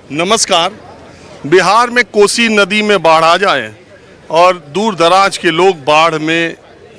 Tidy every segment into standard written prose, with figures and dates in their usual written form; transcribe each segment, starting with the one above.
नमस्कार। बिहार में कोसी नदी में बाढ़ आ जाए और दूर दराज के लोग बाढ़ में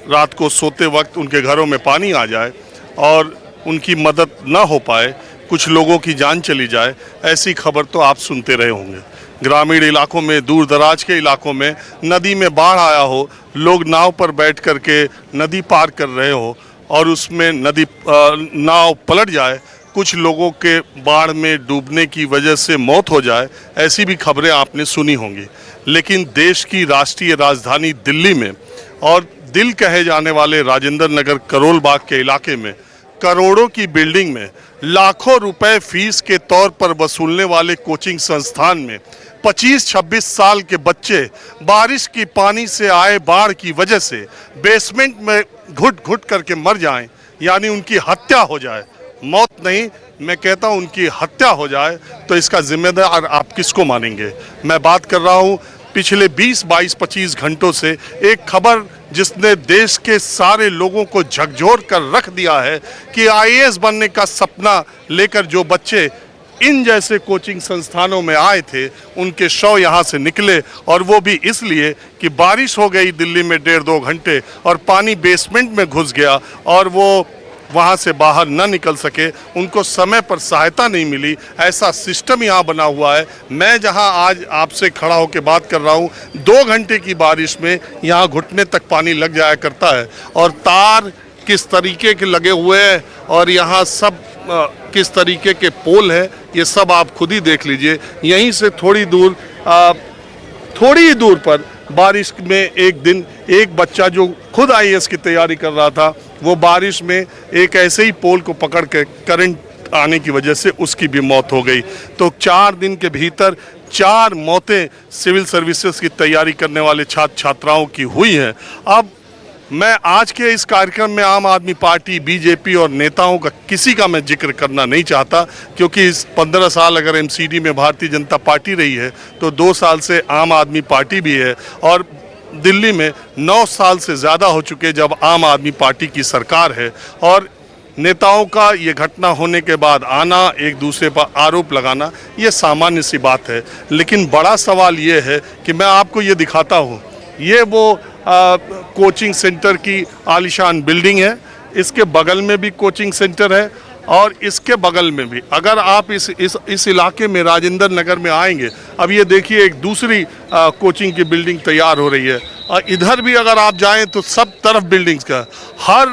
रात को सोते वक्त उनके घरों में पानी आ जाए और उनकी मदद न हो पाए, कुछ लोगों की जान चली जाए, ऐसी खबर तो आप सुनते रहे होंगे। ग्रामीण इलाकों में, दूर दराज के इलाकों में नदी में बाढ़ आया हो, लोग नाव पर बैठ कर के नदी पार कर रहे हो और उसमें नाव पलट जाए, कुछ लोगों के बाढ़ में डूबने की वजह से मौत हो जाए, ऐसी भी खबरें आपने सुनी होंगी। लेकिन देश की राष्ट्रीय राजधानी दिल्ली में और दिल कहे जाने वाले राजेंद्र नगर करोल बाग के इलाके में करोड़ों की बिल्डिंग में लाखों रुपए फीस के तौर पर वसूलने वाले कोचिंग संस्थान में 25-26 साल के बच्चे बारिश की पानी से आए बाढ़ की वजह से बेसमेंट में घुट घुट करके मर जाएं, यानी उनकी हत्या हो जाए। मौत नहीं, मैं कहता हूं उनकी हत्या हो जाए, तो इसका जिम्मेदार आप किसको मानेंगे? मैं बात कर रहा हूं पिछले 20, 22, 25 घंटों से एक खबर जिसने देश के सारे लोगों को झकझोर कर रख दिया है कि आईएएस बनने का सपना लेकर जो बच्चे इन जैसे कोचिंग संस्थानों में आए थे, उनके शव यहाँ से निकले, और वो भी इसलिए कि बारिश हो गई दिल्ली में 1.5-2 घंटे और पानी बेसमेंट में घुस गया और वो वहाँ से बाहर न निकल सके, उनको समय पर सहायता नहीं मिली। ऐसा सिस्टम यहाँ बना हुआ है। मैं जहाँ आज आपसे खड़ा होकर बात कर रहा हूँ, 2 घंटे की बारिश में यहाँ घुटने तक पानी लग जाया करता है, और तार किस तरीके के लगे हुए हैं और यहाँ सब किस तरीके के पोल है, ये सब आप खुद ही देख लीजिए। यहीं से थोड़ी ही दूर पर बारिश में एक दिन एक बच्चा जो खुद आईएएस की तैयारी कर रहा था, वो बारिश में एक ऐसे ही पोल को पकड़ के करंट आने की वजह से उसकी भी मौत हो गई। तो 4 दिन के भीतर 4 मौतें सिविल सर्विसेज की तैयारी करने वाले छात्र छात्राओं की हुई हैं। अब मैं आज के इस कार्यक्रम में आम आदमी पार्टी, बीजेपी और नेताओं का किसी का मैं जिक्र करना नहीं चाहता, क्योंकि इस 15 साल अगर एमसीडी में भारतीय जनता पार्टी रही है तो 2 साल से आम आदमी पार्टी भी है, और दिल्ली में 9 साल से ज़्यादा हो चुके जब आम आदमी पार्टी की सरकार है। और नेताओं का ये घटना होने के बाद आना, एक दूसरे पर आरोप लगाना, ये सामान्य सी बात है। लेकिन बड़ा सवाल ये है कि मैं आपको ये दिखाता हूँ, ये वो कोचिंग सेंटर की आलीशान बिल्डिंग है, इसके बगल में भी कोचिंग सेंटर है, और इसके बगल में भी अगर आप इस इलाके में राजेंद्र नगर में आएंगे, अब ये देखिए एक दूसरी कोचिंग की बिल्डिंग तैयार हो रही है, और इधर भी अगर आप जाएं तो सब तरफ बिल्डिंग्स का, हर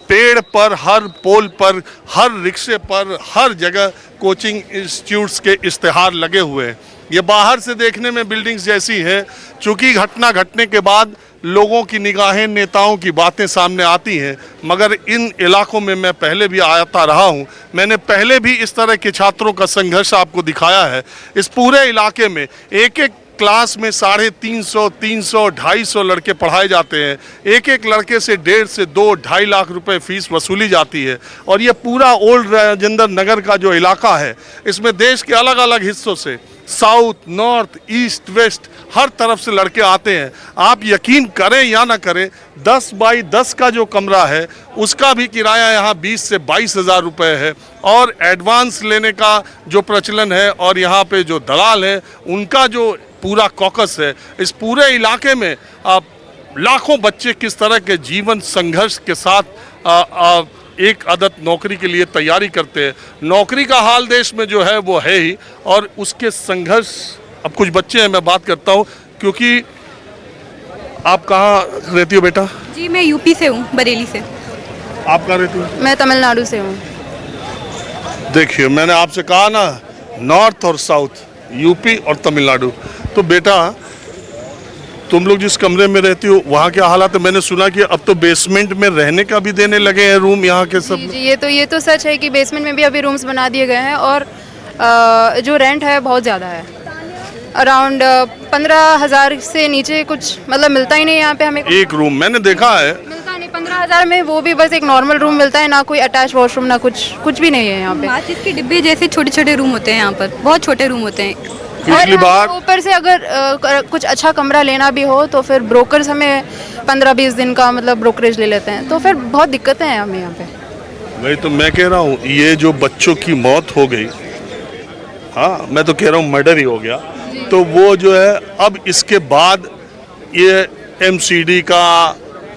पेड़ पर, हर पोल पर, हर रिक्शे पर, हर जगह कोचिंग इंस्टीट्यूट्स के इश्तेहार लगे हुए हैं। ये बाहर से देखने में बिल्डिंग्स जैसी है, चूँकि घटना घटने के बाद लोगों की निगाहें, नेताओं की बातें सामने आती हैं, मगर इन इलाकों में मैं पहले भी आता रहा हूं। मैंने पहले भी इस तरह के छात्रों का संघर्ष आपको दिखाया है। इस पूरे इलाके में एक एक क्लास में 350, 300, 250 लड़के पढ़ाए जाते हैं। एक एक लड़के से 1.5 से 2-2.5 लाख रुपए फीस वसूली जाती है। और ये पूरा ओल्ड राजेंद्र नगर का जो इलाका है, इसमें देश के अलग अलग हिस्सों से, साउथ, नॉर्थ, ईस्ट, वेस्ट, हर तरफ से लड़के आते हैं। आप यकीन करें या ना करें, 10 बाई 10 का जो कमरा है उसका भी किराया यहाँ 20 से 22 हज़ार रुपये है, और एडवांस लेने का जो प्रचलन है, और यहाँ पे जो दलाल है उनका जो पूरा कॉकस है। इस पूरे इलाके में लाखों बच्चे किस तरह के जीवन संघर्ष के साथ एक आदत नौकरी के लिए तैयारी करते हैं। नौकरी का हाल देश में जो है वो है ही, और उसके संघर्ष। अब कुछ बच्चे हैं, मैं बात करता हूँ, क्योंकि आप कहाँ रहती हो बेटा? जी मैं यूपी से हूँ, बरेली से। आप कहाँ रहती हो? मैं तमिलनाडु से हूँ। देखिए, मैंने आपसे कहा ना, नॉर्थ और साउथ, यूपी और तमिलनाडु। तो बेटा, तुम लोग जिस कमरे में रहती हो वहाँ क्या हालात है? मैंने सुना कि अब तो बेसमेंट में रहने का भी देने लगे हैं रूम यहाँ के सब। जी ये तो सच है कि बेसमेंट में भी अभी रूम्स बना दिए गए हैं, और जो रेंट है बहुत ज़्यादा है। अराउंड 15,000 से नीचे कुछ मतलब मिलता ही नहीं यहाँ पे हमें। एक रूम मैंने देखा है, मिलता नहीं 15,000 में, वो भी बस एक नॉर्मल रूम मिलता है, ना कोई अटैच वॉशरूम, ना कुछ भी नहीं है यहाँ पे। माचिस के डिब्बे जैसे छोटे छोटे रूम होते हैं यहाँ पर, बहुत छोटे रूम होते हैं। पिछली बार ऊपर से अगर कुछ अच्छा कमरा लेना भी हो तो फिर ब्रोकर्स हमें 15-20 दिन का मतलब ब्रोकरेज ले लेते हैं, तो फिर बहुत दिक्कतें हैं हमें यहाँ पे। वही तो मैं कह रहा हूँ, ये जो बच्चों की मौत हो गई, हाँ मैं तो कह रहा हूँ मर्डर ही हो गया। तो वो जो है अब इसके बाद ये एमसीडी का,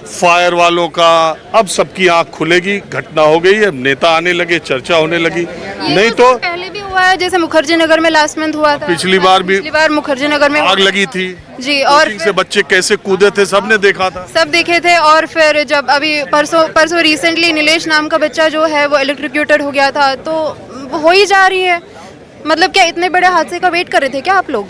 फायर वालों का, अब सबकी आंख खुलेगी। घटना हो गई है, नेता आने लगे, चर्चा होने लगी। नहीं तो पहले भी हुआ है, जैसे मुखर्जी नगर में लास्ट मंथ हुआ था। पिछली बार मुखर्जी नगर में आग लगी थी जी, और कोचिंग से बच्चे कैसे कूदे थे सबने देखा था। सब देखे थे। और फिर जब अभी परसों रिसेंटली नीलेश नाम का बच्चा जो है वो इलेक्ट्रोक्यूटेड हो गया था, तो हो ही जा रही है। मतलब क्या इतने बड़े हादसे का वेट कर रहे थे क्या आप लोग?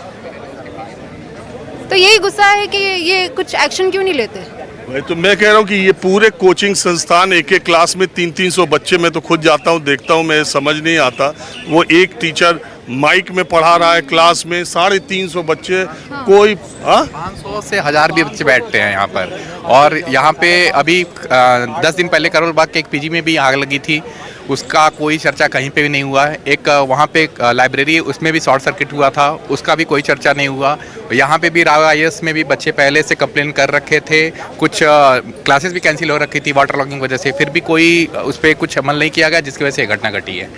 तो यही गुस्सा है कि ये कुछ एक्शन क्यों नहीं लेते? भाई तो मैं कह रहा हूँ कि ये पूरे कोचिंग संस्थान, एक एक क्लास में 300-300 बच्चे, मैं तो खुद जाता हूँ देखता हूँ, मैं समझ नहीं आता। वो एक टीचर माइक में पढ़ा रहा है क्लास में, 350 बच्चे, कोई 500 से 1000 भी बच्चे बैठते हैं यहाँ पर। और यहाँ पे अभी 10 दिन पहले करोल बाग के एक पीजी में भी आग लगी थी, उसका कोई चर्चा कहीं पे भी नहीं हुआ है। एक वहाँ पे लाइब्रेरी है, उसमें भी शॉर्ट सर्किट हुआ था, उसका भी कोई चर्चा नहीं हुआ। यहाँ पे भी राव IAS में भी बच्चे पहले से कंप्लेन कर रखे थे, कुछ क्लासेस भी कैंसिल हो रखी थी वाटर लॉगिंग वजह से, फिर भी कोई उस पर कुछ अमल नहीं किया गया, जिसकी वजह से घटना घटी है।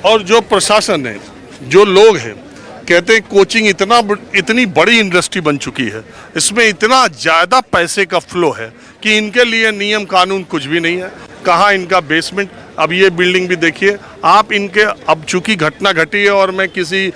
और जो प्रशासन है, जो लोग हैं, कहते हैं कोचिंग इतनी बड़ी इंडस्ट्री बन चुकी है, इसमें इतना ज़्यादा पैसे का फ्लो है कि इनके लिए नियम कानून कुछ भी नहीं है। कहाँ इनका बेसमेंट, अब ये बिल्डिंग भी देखिए आप इनके, अब चूंकि घटना घटी है और मैं किसी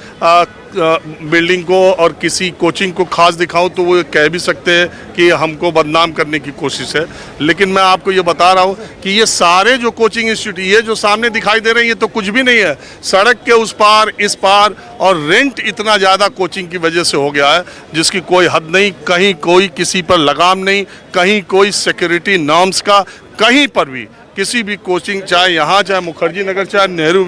बिल्डिंग को और किसी कोचिंग को खास दिखाऊं तो वो कह भी सकते हैं कि हमको बदनाम करने की कोशिश है। लेकिन मैं आपको ये बता रहा हूँ कि ये सारे जो कोचिंग इंस्टीट्यूट, ये जो सामने दिखाई दे रहे हैं, ये तो कुछ भी नहीं है। सड़क के उस पार इस पार, और रेंट इतना ज़्यादा कोचिंग की वजह से हो गया है जिसकी कोई हद नहीं। कहीं कोई किसी पर लगाम नहीं, कहीं कोई सिक्योरिटी नॉर्म्स का, कहीं पर भी किसी भी कोचिंग, चाहे यहाँ, चाहे मुखर्जी नगर, चाहे नेहरू